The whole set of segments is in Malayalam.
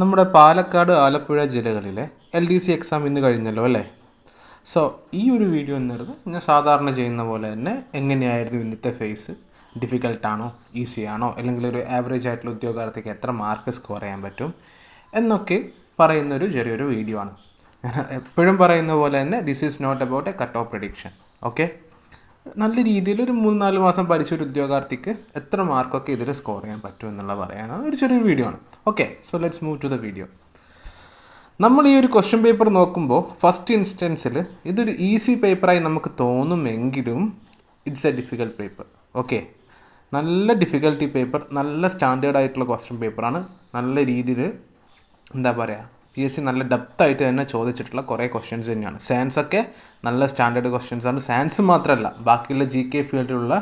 നമ്മുടെ പാലക്കാട് ആലപ്പുഴ ജില്ലകളിലെ LDC എക്സാം ഇന്ന് കഴിഞ്ഞല്ലോ അല്ലേ. സോ ഈ ഒരു വീഡിയോ എന്നത് ഞാൻ സാധാരണ ചെയ്യുന്ന പോലെ തന്നെ എങ്ങനെയായിരുന്നു ഇന്നത്തെ ഫേസ്, ഡിഫിക്കൽട്ടാണോ ഈസി ആണോ, അല്ലെങ്കിൽ ഒരു ആവറേജ് ആയിട്ടുള്ള ഉദ്യോഗാർത്ഥിക്ക് എത്ര മാർക്ക് സ്കോർ ചെയ്യാൻ പറ്റും എന്നൊക്കെ പറയുന്നൊരു ചെറിയൊരു വീഡിയോ ആണ്. ഞാൻ എപ്പോഴും പറയുന്ന പോലെ തന്നെ this is not about a cut off prediction. Okay, നല്ല രീതിയിൽ ഒരു 3-4 മാസം പഠിച്ചൊരു ഉദ്യോഗാർത്ഥിക്ക് എത്ര മാർക്കൊക്കെ ഇതിൽ സ്കോർ ചെയ്യാൻ പറ്റും എന്നുള്ള പറയാനാണ് ഒരു ചെറിയ വീഡിയോ ആണ്. Okay, so let's move to the video. നമ്മൾ ഈ ഒരു ക്വസ്റ്റ്യൻ പേപ്പർ നോക്കുമ്പോൾ ഫസ്റ്റ് ഇൻസ്റ്റൻസിൽ ഇതൊരു ഈസി പേപ്പറായി നമുക്ക് തോന്നുമെങ്കിലും it's a difficult paper. Okay, നല്ല ഡിഫിക്കൽട്ടി പേപ്പർ, നല്ല സ്റ്റാൻഡേർഡ് ആയിട്ടുള്ള ക്വസ്റ്റ്യൻ പേപ്പറാണ്. നല്ല രീതിയിൽ എന്താ പറയുക, PSC നല്ല ഡെപ്തായിട്ട് തന്നെ ചോദിച്ചിട്ടുള്ള കുറേ ക്വസ്റ്റ്യൻസ് തന്നെയാണ്. സയൻസൊക്കെ നല്ല സ്റ്റാൻഡേർഡ് ക്വസ്റ്റ്യൻസാണ്. സയൻസ് മാത്രമല്ല, ബാക്കിയുള്ള GK ഫീൽഡിലുള്ള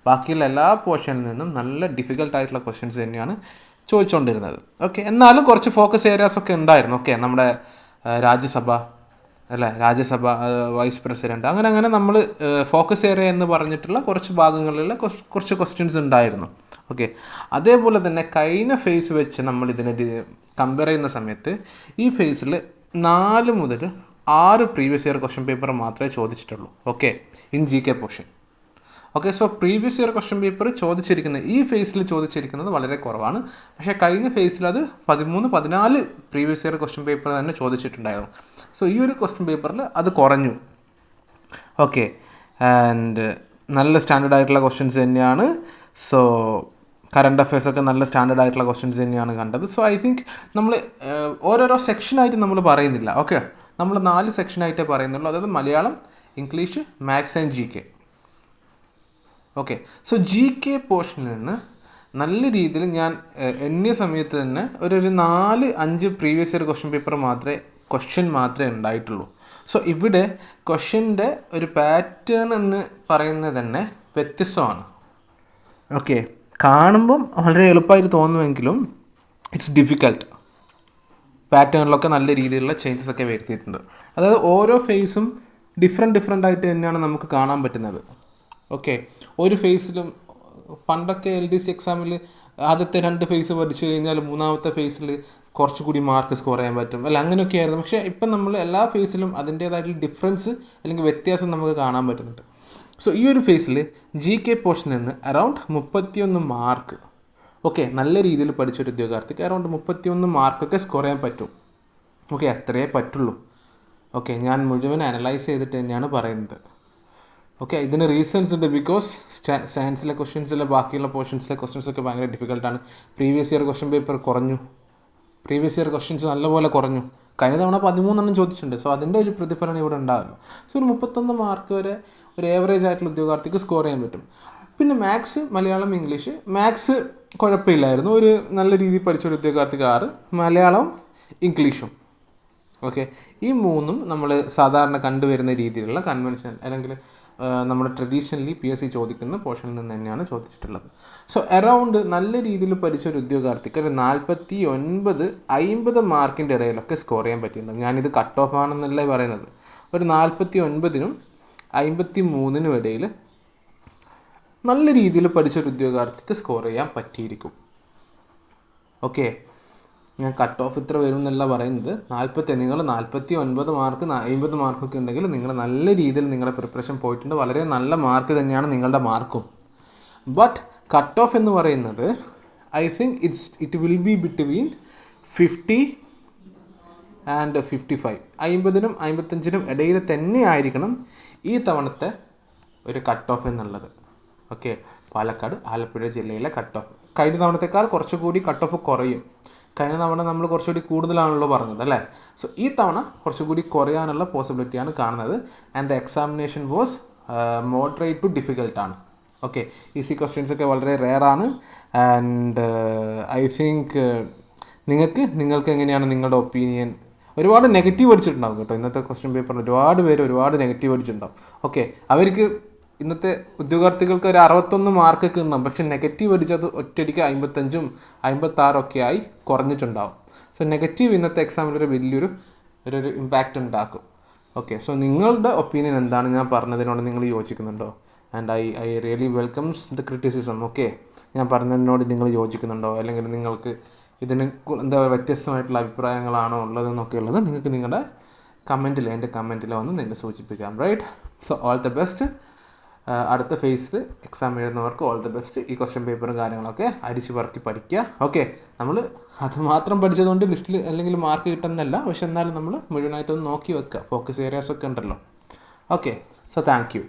ബാക്കിയുള്ള എല്ലാ പോർഷനിൽ നിന്നും നല്ല ഡിഫിക്കൽട്ടായിട്ടുള്ള ക്വസ്റ്റ്യൻസ് തന്നെയാണ് ചോദിച്ചുകൊണ്ടിരുന്നത്. ഓക്കെ, എന്നാലും കുറച്ച് ഫോക്കസ് ഏരിയാസൊക്കെ ഉണ്ടായിരുന്നു. ഓക്കെ, നമ്മുടെ രാജ്യസഭ വൈസ് പ്രസിഡൻറ്റ്, അങ്ങനെ നമ്മൾ ഫോക്കസ് ഏരിയ എന്ന് പറഞ്ഞിട്ടുള്ള കുറച്ച് ഭാഗങ്ങളിലുള്ള കുറച്ച് ക്വസ്റ്റ്യൻസ് ഉണ്ടായിരുന്നു. ഓക്കെ, അതേപോലെ തന്നെ കഴിഞ്ഞ ഫേസ് വെച്ച് നമ്മൾ ഇതിനെ കമ്പയർ ചെയ്യുന്ന സമയത്ത് ഈ ഫേസിൽ 4 മുതൽ 6 പ്രീവിയസ് ഇയർ ക്വസ്റ്റ്യൻ പേപ്പർ മാത്രമേ ചോദിച്ചിട്ടുള്ളൂ. Okay, in GK portion. Okay, so previous year question paper ചോദിച്ചിരിക്കുന്നത് ഈ ഫേസിൽ ചോദിച്ചിരിക്കുന്നത് വളരെ കുറവാണ്. പക്ഷേ കഴിഞ്ഞ ഫേസിൽ അത് 13-14 പ്രീവിയസ് ഇയർ ക്വസ്റ്റ്യൻ പേപ്പർ തന്നെ ചോദിച്ചിട്ടുണ്ടായിരുന്നു. സോ ഈ ഒരു ക്വസ്റ്റ്യൻ പേപ്പറിൽ അത് കുറഞ്ഞു. ഓക്കെ, ആൻഡ് നല്ല സ്റ്റാൻഡേർഡ് ആയിട്ടുള്ള ക്വസ്റ്റ്യൻസ് തന്നെയാണ്. സോ കറണ്ട് അഫയേഴ്സൊക്കെ നല്ല സ്റ്റാൻഡേർഡ് ആയിട്ടുള്ള ക്വസ്റ്റ്യൻസ് തന്നെയാണ് കണ്ടത്. സോ ഐ തിങ്ക് നമ്മൾ ഓരോരോ സെക്ഷനായിട്ട് നമ്മൾ പറയുന്നില്ല. ഓക്കെ, നമ്മൾ 4 സെക്ഷനായിട്ടേ പറയുന്നുള്ളൂ. അതായത് Malayalam, English, maths and GK. Okay, so GK പോർഷനിൽ നിന്ന് നല്ല രീതിയിൽ ഞാൻ എണ്ണിയ സമയത്ത് തന്നെ ഒരു 4-5 പ്രീവിയസ് ഇയർ ക്വസ്റ്റ്യൻ മാത്രമേ ഉണ്ടായിട്ടുള്ളൂ. സോ ഇവിടെ ക്വസ്റ്റ്യൻ്റെ ഒരു പാറ്റേൺ എന്ന് പറയുന്നത് തന്നെ വ്യത്യസ്തമാണ്. ഓക്കെ, കാണുമ്പം വളരെ എളുപ്പമായിട്ട് തോന്നുമെങ്കിലും ഇറ്റ്സ് ഡിഫിക്കൽട്ട്. പാറ്റേണിലൊക്കെ നല്ല രീതിയിലുള്ള ചേഞ്ചസ് ഒക്കെ വരുത്തിയിട്ടുണ്ട്. അതായത് ഓരോ ഫേസും ഡിഫറെൻ്റ് ആയിട്ട് തന്നെയാണ് നമുക്ക് കാണാൻ പറ്റുന്നത്. ഓക്കെ, ഒരു ഫേസിലും പണ്ടൊക്കെ LDC എക്സാമിൽ ആദ്യത്തെ 2 ഫേസ് പഠിച്ചു കഴിഞ്ഞാൽ 3ാമത്തെ ഫേസിൽ കുറച്ചുകൂടി മാർക്ക് സ്കോർ ചെയ്യാൻ പറ്റും അല്ല, അങ്ങനെയൊക്കെ ആയിരുന്നു. പക്ഷേ ഇപ്പം നമ്മൾ എല്ലാ ഫേസിലും അതിൻ്റേതായിട്ടുള്ള ഡിഫറൻസ് അല്ലെങ്കിൽ വ്യത്യാസം നമുക്ക് കാണാൻ പറ്റുന്നുണ്ട്. സോ ഈ ഒരു ഫേസിൽ GK പോർഷനിൽ നിന്ന് അറൗണ്ട് 31 മാർക്ക്, ഓക്കെ, നല്ല രീതിയിൽ പഠിച്ചൊരു ഉദ്യോഗാർത്ഥിക്ക് അറൗണ്ട് 31 മാർക്കൊക്കെ സ്കോർ ചെയ്യാൻ പറ്റും. ഓക്കെ, അത്രയേ പറ്റുള്ളൂ. ഓക്കെ, ഞാൻ മുഴുവൻ അനലൈസ് ചെയ്തിട്ട് തന്നെയാണ് പറയുന്നത്. ഓക്കെ, ഇതിന് റീസൺസ് ഉണ്ട്. ബിക്കോസ് സയൻസിലെ ക്വസ്റ്റ്യൻസിലെ ബാക്കിയുള്ള പോർഷൻസിലെ ക്വസ്റ്റ്യൻസൊക്കെ ഭയങ്കര ഡിഫിക്കൽട്ടാണ്. പ്രീവിയസ് ഇയർ ക്വസ്റ്റ്യൻ പേപ്പർ കുറഞ്ഞു, പ്രീവിയസ് ഇയർ ക്വസ്റ്റ്യൻസ് നല്ലപോലെ കുറഞ്ഞു. കഴിഞ്ഞ തവണ 13 ചോദിച്ചിട്ടുണ്ട്. സോ അതിൻ്റെ ഒരു പ്രതിഫലനം ഇവിടെ ഉണ്ടാകുമല്ലോ. സോ ഒരു 31 മാർക്ക് വരെ ഒരു ഏവറേജ് ആയിട്ടുള്ള ഉദ്യോഗാർത്ഥിക്ക് സ്കോർ ചെയ്യാൻ പറ്റും. പിന്നെ മാത്സ്, മലയാളം, ഇംഗ്ലീഷ്. മാത്സ് കുഴപ്പമില്ലായിരുന്നു, ഒരു നല്ല രീതിയിൽ പഠിച്ചൊരു ഉദ്യോഗാർത്ഥിക്ക് 6, മലയാളം, ഇംഗ്ലീഷും. ഓക്കെ, ഈ 3ഉം നമ്മൾ സാധാരണ കണ്ടുവരുന്ന രീതിയിലുള്ള കൺവെൻഷൻ അല്ലെങ്കിൽ നമ്മൾ ട്രഡീഷണലി PSC ചോദിക്കുന്ന പോർഷനിൽ നിന്ന് തന്നെയാണ് ചോദിച്ചിട്ടുള്ളത്. സോ അറൗണ്ട് നല്ല രീതിയിൽ പഠിച്ചൊരു ഉദ്യോഗാർത്ഥിക്ക് ഒരു 49-50 മാർക്കിൻ്റെ ഇടയിലൊക്കെ സ്കോർ ചെയ്യാൻ പറ്റിയിട്ടുണ്ട്. ഞാനിത് കട്ട് ഓഫ് ആണെന്നല്ലേ പറയുന്നത്. ഒരു 49-നും 53-നും ഇടയിൽ നല്ല രീതിയിൽ പഠിച്ചൊരു ഉദ്യോഗാർത്ഥിക്ക് സ്കോർ ചെയ്യാൻ പറ്റിയിരിക്കും. ഓക്കെ, ഞാൻ കട്ട് ഓഫ് ഇത്ര വരും എന്നല്ല പറയുന്നത്. നിങ്ങൾ 49 മാർക്ക് 50 മാർക്കൊക്കെ ഉണ്ടെങ്കിൽ നിങ്ങൾ നല്ല രീതിയിൽ നിങ്ങളുടെ പ്രിപ്പറേഷൻ പോയിട്ടുണ്ട്. വളരെ നല്ല മാർക്ക് തന്നെയാണ് നിങ്ങളുടെ മാർക്കും. ബട്ട് കട്ട് ഓഫ് എന്ന് പറയുന്നത് I think it will be between 50 and 55. 50-നും 55-നും ഇടയിൽ തന്നെ ആയിരിക്കണം ഈ തവണത്തെ ഒരു കട്ട് ഓഫ് എന്നുള്ളത്. ഓക്കെ, പാലക്കാട് ആലപ്പുഴ ജില്ലയിലെ കട്ട് ഓഫ് കഴിഞ്ഞ തവണത്തേക്കാൾ കുറച്ചുകൂടി കട്ട് ഓഫ് കുറയും. കഴിഞ്ഞ തവണ നമ്മൾ കുറച്ചുകൂടി കൂടുതലാണല്ലോ പറഞ്ഞത് അല്ലേ. സോ ഈ തവണ കുറച്ചുകൂടി കുറയാനുള്ള പോസിബിലിറ്റിയാണ് കാണുന്നത്. And the examination was moderate to ഡിഫിക്കൽട്ടാണ്. ഓക്കെ, ഈസി ക്വസ്റ്റ്യൻസൊക്കെ വളരെ റെയറാണ്. ആൻഡ് ഐ തിങ്ക് നിങ്ങൾക്ക് എങ്ങനെയാണ് നിങ്ങളുടെ ഒപ്പീനിയൻ? ഒരുപാട് നെഗറ്റീവ് അടിച്ചിട്ടുണ്ടാവും കേട്ടോ ഇന്നത്തെ ക്വസ്റ്റ്യൻ പേപ്പറിൽ. ഒരുപാട് നെഗറ്റീവ് അടിച്ചിട്ടുണ്ടാവും. ഓക്കെ, അവർക്ക് ഇന്നത്തെ ഉദ്യോഗാർത്ഥികൾക്ക് ഒരു 61 മാർക്കൊക്കെ ഉണ്ടാവും. പക്ഷേ നെഗറ്റീവ് അടിച്ചത് ഒറ്റയടിക്ക് 55-ഉം 56-ഒക്കെ ആയി കുറഞ്ഞിട്ടുണ്ടാവും. സോ നെഗറ്റീവ് ഇന്നത്തെ എക്സാമിലൊരു വലിയൊരു ഇമ്പാക്റ്റ് ഉണ്ടാക്കും. ഓക്കെ, സോ നിങ്ങളുടെ ഒപ്പീനിയൻ എന്താണ്? ഞാൻ പറഞ്ഞതിനോട് നിങ്ങൾ യോജിക്കുന്നുണ്ടോ? And I really welcomes the criticism. Okay, ഞാൻ പറഞ്ഞതിനോട് നിങ്ങൾ യോജിക്കുന്നുണ്ടോ? അല്ലെങ്കിൽ നിങ്ങൾക്ക് ഇതിന് എന്താ വ്യത്യസ്തമായിട്ടുള്ള അഭിപ്രായങ്ങളാണോ ഉള്ളതെന്നൊക്കെ ഉള്ളത് നിങ്ങൾക്ക് നിങ്ങളുടെ കമൻറ്റിൽ എൻ്റെ കമൻറ്റിൽ വന്ന് നിങ്ങൾ സൂചിപ്പിക്കാം. Right. So all the best. അടുത്ത ഫേസിൽ എക്സാം എഴുതുന്നവർക്ക് ഓൾ ദ ബെസ്റ്റ്. ഈ ക്വസ്റ്റ്യൻ പേപ്പറും കാര്യങ്ങളൊക്കെ അരിച്ച് പറക്കി പഠിക്കുക. ഓക്കെ, നമ്മൾ അത് മാത്രം പഠിച്ചതുകൊണ്ട് ലിസ്റ്റിൽ അല്ലെങ്കിൽ മാർക്ക് കിട്ടുന്നല്ല, പക്ഷെ എന്നാലും നമ്മൾ മുഴുവനായിട്ടൊന്ന് നോക്കി വെക്കുക. ഫോക്കസ് ഏരിയാസൊക്കെ ഉണ്ടല്ലോ. Okay, so thank you.